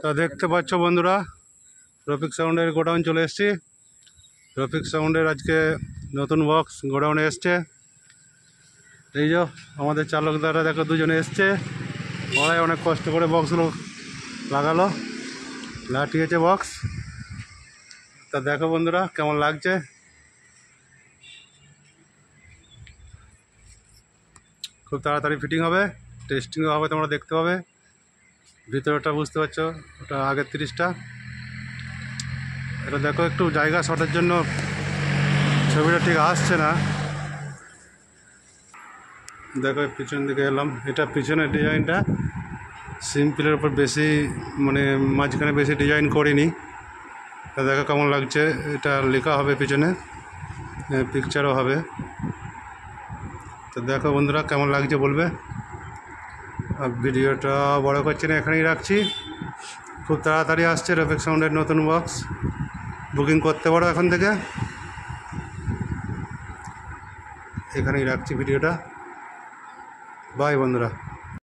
তা দেখতে পাচ্ছ বন্ধুরা, রফিক সাউন্ডের গোডাউন চলে এসেছি। রফিক সাউন্ডের আজকে নতুন বক্স গোডাউনে এসছে। এই যে আমাদের চালক দ্বারা দেখো দুজনে এসছে, ওরাই অনেক কষ্ট করে বক্সগুলো লাগালো, লাঠিয়েছে বক্স। তা দেখো বন্ধুরা কেমন লাগছে। খুব তাড়াতাড়ি ফিটিং হবে, টেস্টিংও হবে, তোমরা দেখতে পাবে। ভিতরটা বুঝতে পারছো, ওটা আগের 30টা। এটা দেখো একটু জায়গা শর্টের জন্য ছবিটা ঠিক আসছে না। দেখো পিছন দিকে এলাম, এটা পিছনের ডিজাইনটা সিম্পলের উপর বেশি, মানে মাঝখানে বেশি ডিজাইন করিনি। তা দেখো কেমন লাগছে। এটা লেখা হবে পিছনে, পিকচারও হবে। তো দেখো বন্ধুরা কেমন লাগছে বলবে। আর ভিডিওটা বড় করছি না, এখানেই রাখছি। খুব তাড়াতাড়ি আসছে রফিক সাউন্ডের নতুন বক্স, বুকিং করতে পারো এখন থেকে। এখানেই রাখছি ভিডিওটা। বাই বন্ধুরা।